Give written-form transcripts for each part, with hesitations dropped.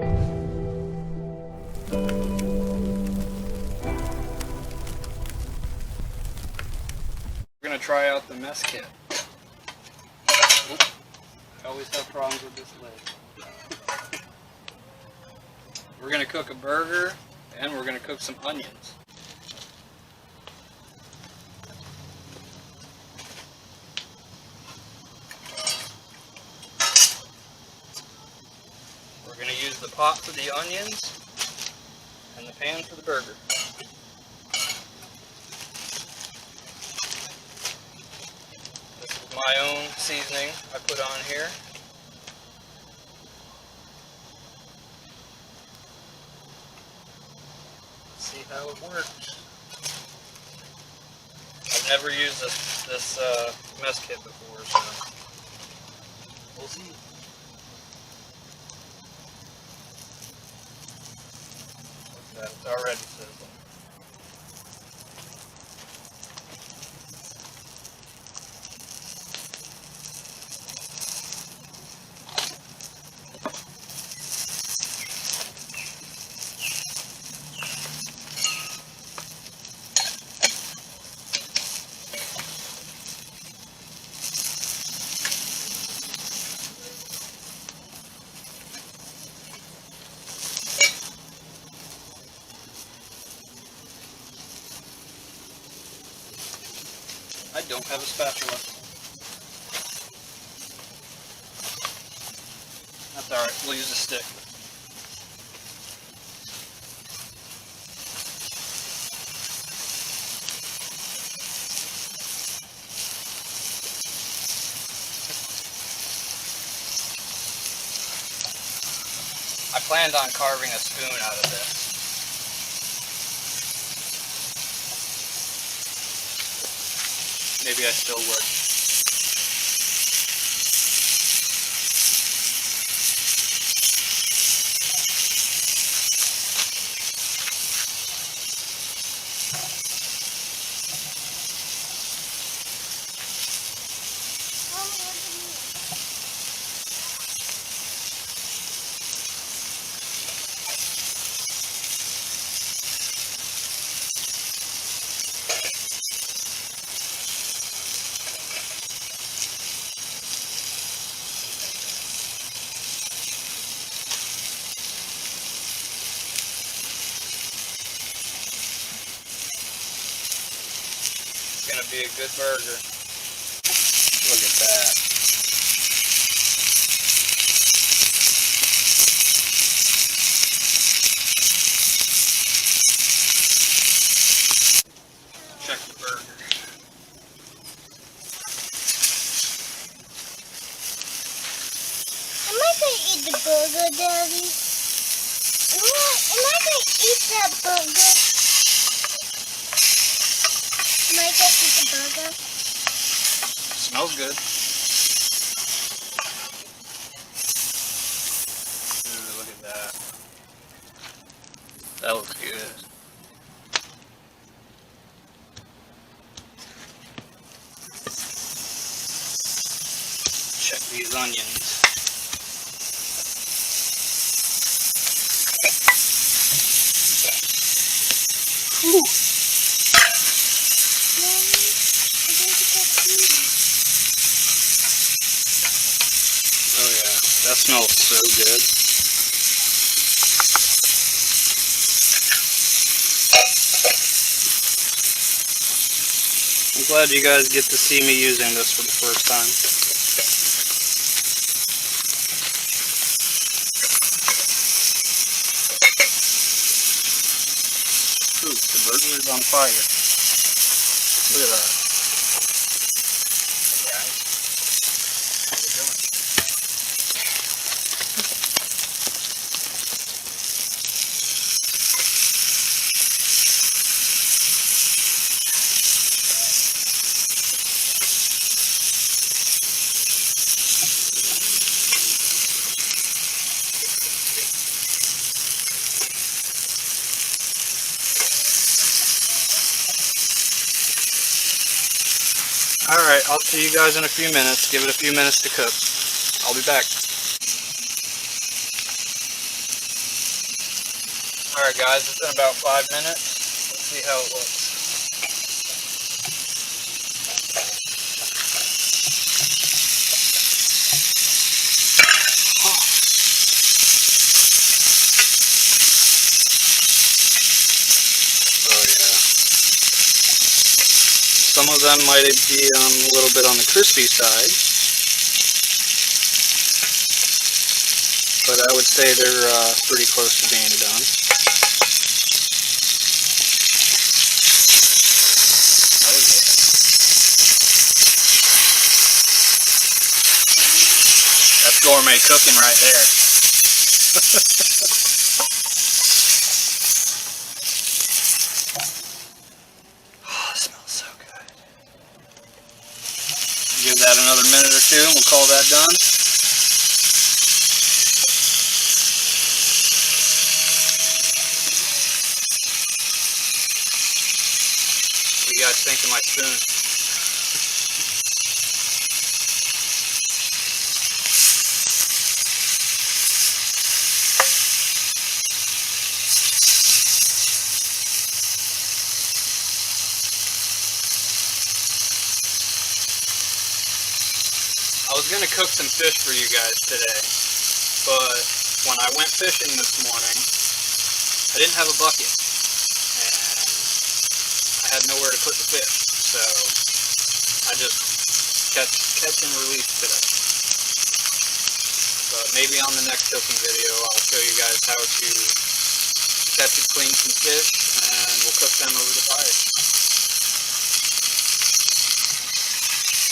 We're going to try out the mess kit. Oops. I always have problems with this lid. We're going to cook a burger and we're going to cook some onions. We're going to use the pot for the onions and the pan for the burger. This is my own seasoning I put on here. Let's see how it works. I've never used this mess kit before, so we'll see. Look at that, it's already sizzling. I don't have a spatula. That's alright, we'll use a stick. I planned on carving a spoon out of this. Maybe I still would. Gonna be a good burger. Look at that. Check the burger. Am I gonna eat the burger, Daddy? Am I gonna eat that burger? Am I gonna eat the burger? Smells good. Ooh, look at that. That looks good. Check these onions. Whew. Oh yeah, that smells so good. I'm glad you guys get to see me using this for the first time. Ooh, the burger is on fire. Look at that. Hey guys, how you doing? Alright, I'll see you guys in a few minutes. Give it a few minutes to cook. I'll be back. Alright guys, it's been about 5 minutes. Let's see how it looks. Oh yeah. Some of them might be a little bit on the crispy side. But I would say they're pretty close to being done. That's gourmet cooking right there. Oh, it smells so good. Give that another minute or two and we'll call that done. What do you guys think of my spoon? I was going to cook some fish for you guys today, but when I went fishing this morning, I didn't have a bucket, and I had nowhere to put the fish, so I just catch and release today. But maybe on the next cooking video, I'll show you guys how to catch and clean some fish, and we'll cook them over the fire.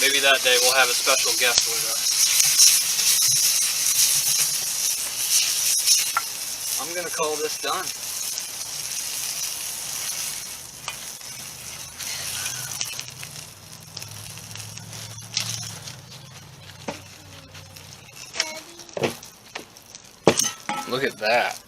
Maybe that day we'll have a special guest with us. I'm gonna call this done. Look at that.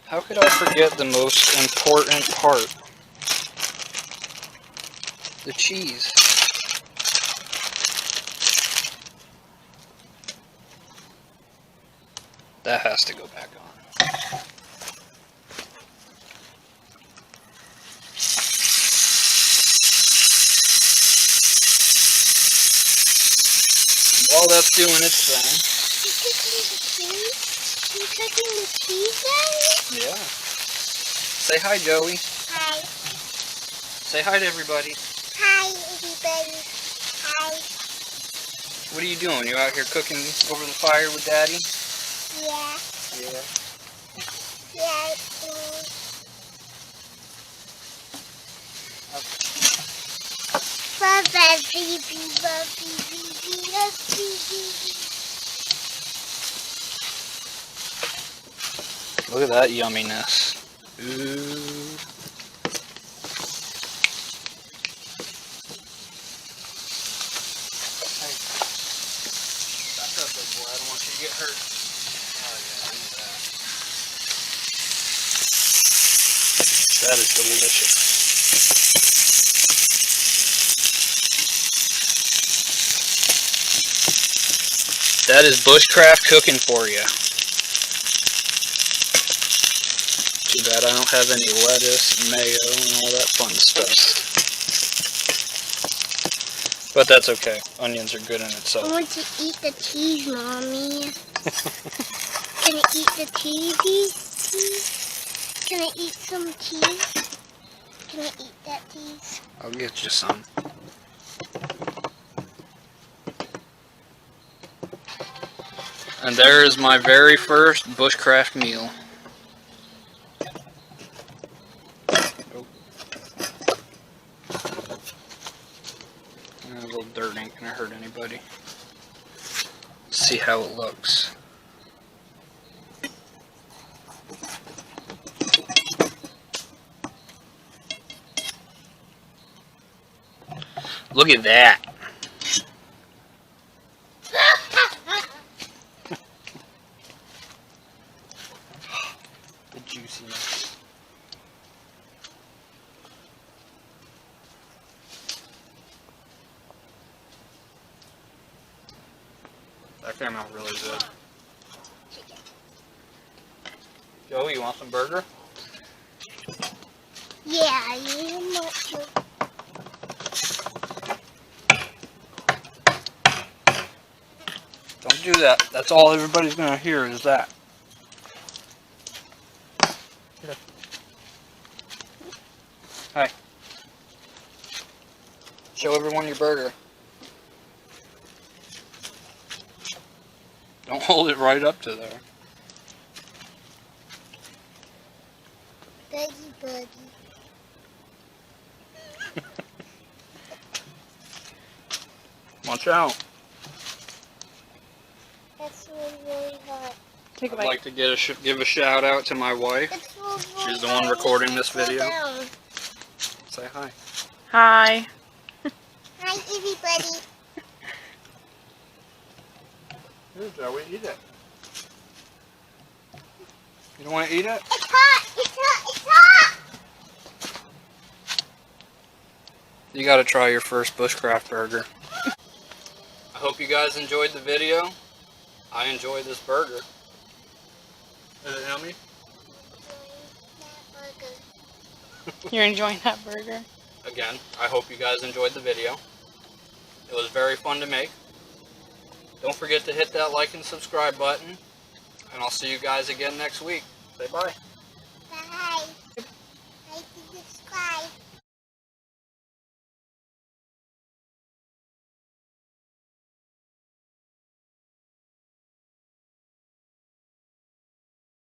How could I forget the most important part? The cheese. That has to go back on. While that's doing its thing. You cooking the cheese then? Yeah. Say hi, Joey. Hi. Say hi to everybody. Hi, everybody. Hi. What are you doing? You out here cooking over the fire with Daddy? Yeah. Yeah. Yeah. Bye-bye, baby, Look at that yumminess. Ooh. Hey. Back up, big boy. I don't want you to get hurt. Oh yeah, look at that. That is delicious. That is Bushcraft cooking for you. Too bad I don't have any lettuce, mayo, and all that fun stuff. But that's okay. Onions are good in itself. I want to eat the cheese, Mommy. Can I eat the cheese? Can I eat some cheese? Can I eat that cheese? I'll get you some. And there is my very first Bushcraft meal. A little dirt ain't gonna hurt anybody. Let's see how it looks. Look at that. The juiciness. came out really good. Joe, you want some burger? Yeah, you want to. Don't do that. That's all everybody's gonna hear is that. Here. Hi. Show everyone your burger. Don't hold it right up to there. Buggy, buggy. Watch out. That's really hot. I'd like to give a shout out to my wife. She's the one recording this video. Say hi. Hi. Hi, everybody. Here, Joey, eat it. You don't want to eat it? It's hot. It's hot. It's hot. You got to try your first Bushcraft burger. I hope you guys enjoyed the video. I enjoyed this burger. Is it yummy? You're enjoying that burger? Again, I hope you guys enjoyed the video. It was very fun to make. Don't forget to hit that like and subscribe button. And I'll see you guys again next week. Say bye. Bye. Like and subscribe.